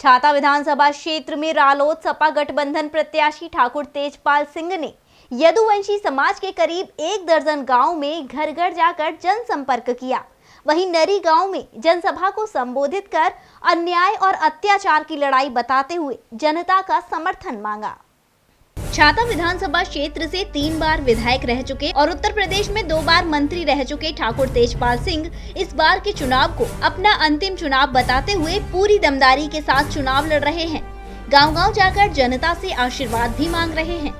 छाता विधानसभा क्षेत्र में रालोद सपा गठबंधन प्रत्याशी ठाकुर तेजपाल सिंह ने यदुवंशी समाज के करीब 1 दर्जन गांव में घर घर जाकर जनसंपर्क किया। वहीं नरी गांव में जनसभा को संबोधित कर अन्याय और अत्याचार की लड़ाई बताते हुए जनता का समर्थन मांगा। छाता विधानसभा क्षेत्र से 3 बार विधायक रह चुके और उत्तर प्रदेश में 2 बार मंत्री रह चुके ठाकुर तेजपाल सिंह इस बार के चुनाव को अपना अंतिम चुनाव बताते हुए पूरी दमदारी के साथ चुनाव लड़ रहे हैं। गांव-गांव जाकर जनता से आशीर्वाद भी मांग रहे हैं।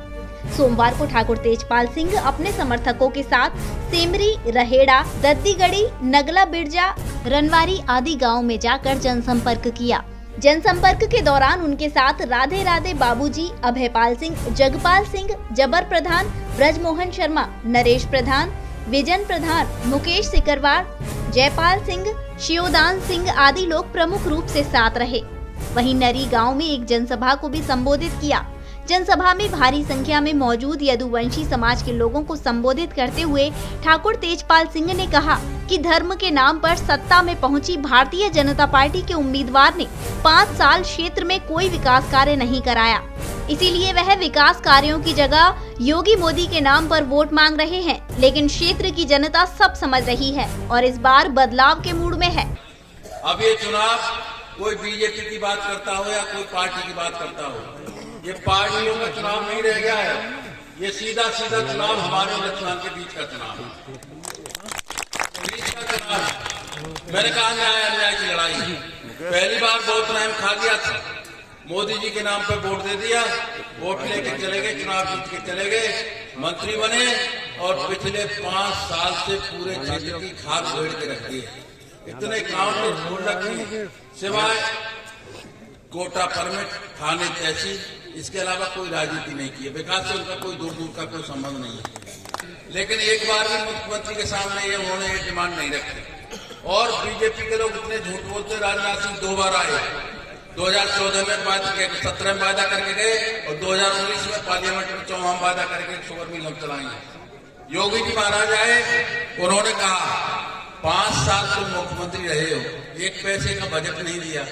सोमवार को ठाकुर तेजपाल सिंह अपने समर्थकों के साथ सेमरी, रहेड़ा, दद्दीगढ़ी, नगला बिरजा, रनवारी आदि गाँव में जाकर जनसंपर्क किया। जनसंपर्क के दौरान उनके साथ राधे राधे बाबूजी, अभयपाल सिंह, जगपाल सिंह, जबर प्रधान, ब्रजमोहन शर्मा, नरेश प्रधान, विजन प्रधान, मुकेश सिकरवार, जयपाल सिंह, शिवदान सिंह आदि लोग प्रमुख रूप से साथ रहे। वहीं नरी गांव में एक जनसभा को भी संबोधित किया। जनसभा में भारी संख्या में मौजूद यदुवंशी समाज के लोगों को संबोधित करते हुए ठाकुर तेजपाल सिंह ने कहा कि धर्म के नाम पर सत्ता में पहुंची भारतीय जनता पार्टी के उम्मीदवार ने 5 साल क्षेत्र में कोई विकास कार्य नहीं कराया, इसीलिए वह विकास कार्यों की जगह योगी मोदी के नाम पर वोट मांग रहे हैं। लेकिन क्षेत्र की जनता सब समझ रही है और इस बार बदलाव के मूड में है। अब ये चुनाव कोई बीजेपी की बात करता हो या कोई पार्टी की बात करता हो, ये पार्टियों का चुनाव नहीं रह गया है। ये सीधा सीधा चुनाव हमारे और लक्ष्मण के बीच का चुनाव है। मैंने कहा न्याय अन्याय की लड़ाई। पहली बार बहुत टाइम खा गया था, मोदी जी के नाम पर वोट दे दिया, वोट लेके चले गए, चुनाव जीत के चले गए, मंत्री बने और पिछले 5 साल से पूरे क्षेत्र की खाद भेड़ के रख दी है। इतने काउंटर खोल रखे सिवाय कोटा परमिट, थाने, तहसील, इसके अलावा कोई राजनीति नहीं की है। विकास से उनका कोई दूर दूर का कोई संबंध नहीं है। लेकिन एक बार भी मुख्यमंत्री के सामने ये उन्होंने ये डिमांड नहीं रखी और बीजेपी के लोग इतने झूठ बोलते। राजनाथ सिंह 2 बार आए, 2014 में बात 17 में वायदा करके गए और 2019 में पार्लियामेंट में 4वां वायदा करके शुगर मिल हम चलाएंगे। योगी जी महाराज आए, उन्होंने कहा 5 साल तुम मुख्यमंत्री रहे हो, 1 पैसे का बजट नहीं दिया,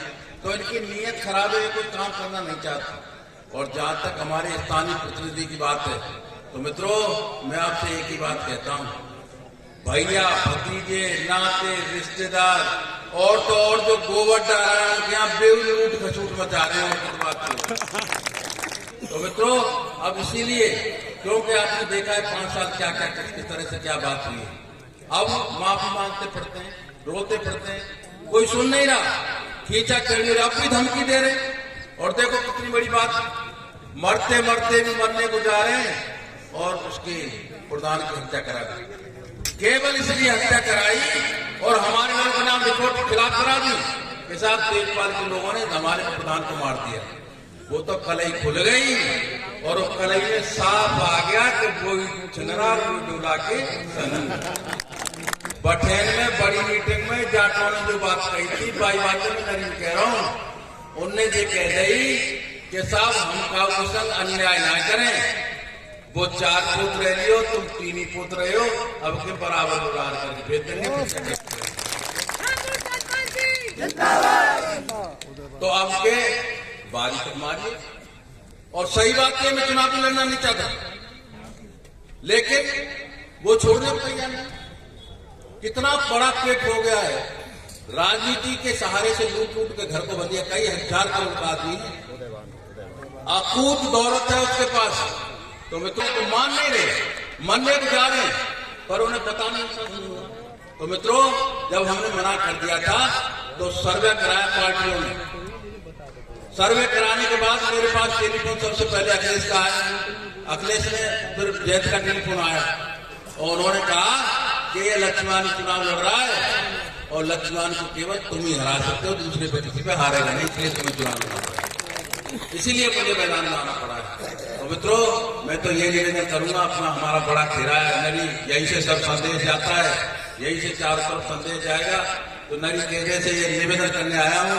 तो इनकी नीयत खराब है, कोई काम करना नहीं चाहता। और जहां तक हमारे स्थानीय प्रतिनिधि की बात है, तो मित्रों मैं आपसे एक ही बात कहता हूं, भैया, भतीजे, नाते, रिश्तेदार और तो और जो गोबर डाल रहे हैं उनके यहाँ बेलूट खसूट मचा रहे हैं उनकी बात। तो मित्रों अब इसीलिए क्योंकि आपने देखा है 5 साल क्या क्या किस तरह से क्या बात हुई है, अब माफी मांगते पड़ते हैं, रोते पड़ते हैं, कोई सुन नहीं रहा, खींचा कर अब भी धमकी दे रहे। और देखो कितनी बड़ी बात, मरते मरते भी मरने को जा रहे हैं और उसके प्रधान की हत्या करा दी। केवल इसलिए हत्या कराई और हमारे नाम का नाम रिपोर्ट खिलाफ करा दी कि साहब तेजपाल के लोगों ने हमारे प्रधान को मार दिया। वो तो कलई खुल गई और वो कलई में साफ आ गया कि वो चंद्रा डोला के बठेन में बड़ी मीटिंग में जाटों ने जो बात कही थी, बाई बातों में नरीन कह रहा हूं, उनने ये कह दी कि साहब हम काऊ के संग अन्याय ना करें, वो 4 पुत्र रह लियो, तुम 3 ही पुत्र रहे हो, अब के बराबर उड़ार करके भेज देंगे। तो अब के बारी तक मारिए। और सही बात है, मैं चुनाव लड़ना नहीं चाहता, लेकिन वो छोड़ने को तैयार नहीं। कितना बड़ा पेट हो गया है, राजनीति के सहारे से लूट लूट के घर को बंदिया, कई हजार करोड़ का आदमी है, अकूत दौलत है उसके पास। तो मित्रों को मान नहीं रहे, मानने को जा रहे हैं, पर उन्हें पता नहीं। तो मित्रों जब हमने मना कर दिया था तो सर्वे कराया पार्टियों ने। सर्वे कराने के बाद मेरे पास टेलीफोन सबसे पहले अखिलेश का आया, अखिलेश ने फिर जैत का टेलीफोन आया और उन्होंने कहा कि ये लक्ष्मण चुनाव लड़ रहा है और लक्ष्मण को केवल तुम ही हरा सकते हो, दूसरे पे किसी पे हारेगा नहीं, इसलिए तुम्हें चुनाव लड़ना पड़ा, इसीलिए मुझे मैदान में आना पड़ा है। और मित्रों मैं तो ये निवेदन करूंगा, अपना हमारा बड़ा घेरा है नरी, यही से सब संदेश जाता है, यही से चारों तरफ संदेश जाएगा, तो नरी घेरे से ये निवेदन करने आया हूँ।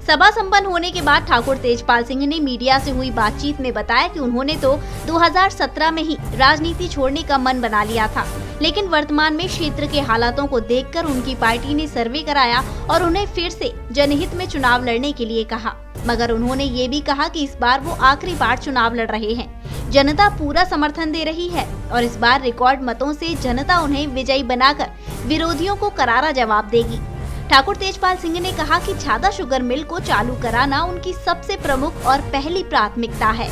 सभा संपन्न होने के बाद ठाकुर तेजपाल सिंह ने मीडिया से हुई बातचीत में बताया कि उन्होंने तो 2017 में ही राजनीति छोड़ने का मन बना लिया था, लेकिन वर्तमान में क्षेत्र के हालातों को देखकर उनकी पार्टी ने सर्वे कराया और उन्हें फिर से जनहित में चुनाव लड़ने के लिए कहा। मगर उन्होंने ये भी कहा कि इस बार वो आखिरी बार चुनाव लड़ रहे हैं। जनता पूरा समर्थन दे रही है और इस बार रिकॉर्ड मतों से जनता उन्हें विजयी बनाकर विरोधियों को करारा जवाब देगी। ठाकुर तेजपाल सिंह ने कहा कि छादा शुगर मिल को चालू कराना उनकी सबसे प्रमुख और पहली प्राथमिकता है।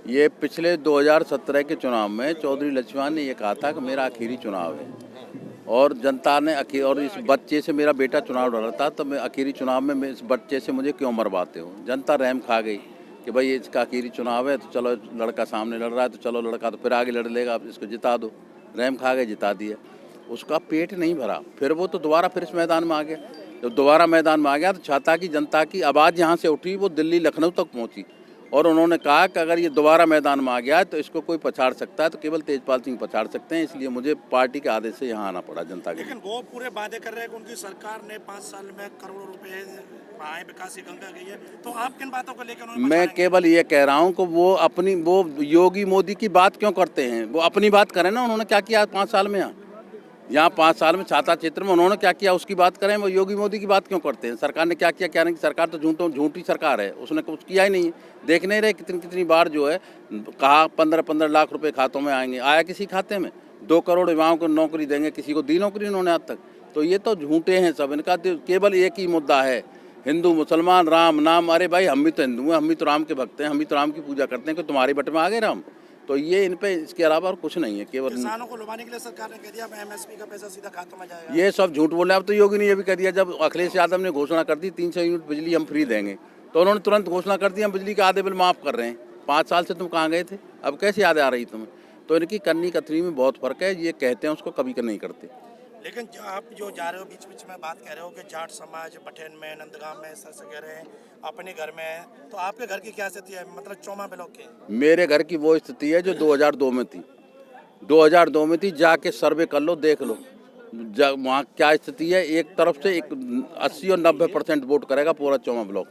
ये पिछले 2017 के चुनाव में चौधरी लक्ष्मण ने ये कहा था कि मेरा आखिरी चुनाव है और जनता ने और इस बच्चे से मेरा बेटा चुनाव लड़ रहा था, तो मैं आखिरी चुनाव में इस बच्चे से मुझे क्यों मरवाते हो। जनता रहम खा गई कि भाई इसका आखिरी चुनाव है तो चलो लड़का सामने लड़ रहा है तो चलो लड़का तो फिर आगे लड़ लेगा, आप इसको जिता दो। रहम खा गए, जिता दिया। उसका पेट नहीं भरा, फिर वो तो दोबारा फिर इस मैदान में आ गया। जब दोबारा मैदान में आ गया तो छाता की जनता की आवाज़ यहाँ से उठी, वो दिल्ली लखनऊ तक पहुँची और उन्होंने कहा कि अगर ये दोबारा मैदान में आ गया तो इसको कोई पछाड़ सकता है तो केवल तेजपाल सिंह पछाड़ सकते हैं। इसलिए मुझे पार्टी के आदेश से यहाँ आना पड़ा जनता के। लेकिन वो पूरे वादे कर रहे हैं कि उनकी सरकार ने 5 साल में करोड़ों रुपए आए, विकास की गंगा गई है, तो आप किन बातों को लेकर? मैं केवल ये कह रहा हूँ कि वो योगी मोदी की बात क्यों करते हैं। वो अपनी बात करें ना, उन्होंने क्या किया 5 साल में यहाँ 5 साल में छाता क्षेत्र में उन्होंने क्या किया उसकी बात करें। वो योगी मोदी की बात क्यों करते हैं। सरकार ने क्या किया, क्या नहीं। सरकार तो झूठी सरकार है, उसने कुछ किया ही नहीं। देख नहीं रहे कितनी बार जो है कहा 15-15 लाख रुपए खातों में आएंगे, आया किसी खाते में? 2 करोड़ युवाओं को नौकरी देंगे, किसी को दी नौकरी उन्होंने आज तक। तो ये तो झूठे हैं सब। इनका तो केवल एक ही मुद्दा है, हिंदू मुसलमान राम नाम। अरे भाई हम भी तो हिंदू हैं, हम भी तो राम के भक्त हैं, हम भी तो राम की पूजा करते हैं कि तुम्हारे बट में आ गए राम। तो ये इन पे इसके अलावा और कुछ नहीं है। केवल किसानों को लुभाने के लिए सरकार ने कह दिया एमएसपी का पैसा सीधा खातों में जाएगा। ये सब झूठ बोल रहे हैं। अब तो योगी ने ये भी कह दिया, जब अखिलेश यादव ने घोषणा कर दी 300 यूनिट बिजली हम फ्री देंगे, तो उन्होंने तुरंत घोषणा कर दी हम बिजली के आधे बिल माफ़ कर रहे हैं। 5 साल से तुम कहाँ गए थे, अब कैसे याद आ रही तुम्हें? तो इनकी करनी कथनी में बहुत फर्क है। ये कहते हैं उसको, कभी नहीं करते। लेकिन आप जो जा रहे हो बीच बीच में बात कह रहे हो कि जाट समाज बठेन में नंदगांव में सर से कह रहे हैं अपने घर में है, तो आपके घर की क्या स्थिति है, मतलब चौमा ब्लॉक की? मेरे घर की वो स्थिति है जो 2002 में थी। 2002 में थी, जाके सर्वे कर लो, देख लो वहाँ क्या स्थिति है। एक तरफ से 80 और 90% वोट करेगा पूरा चौमा ब्लॉक।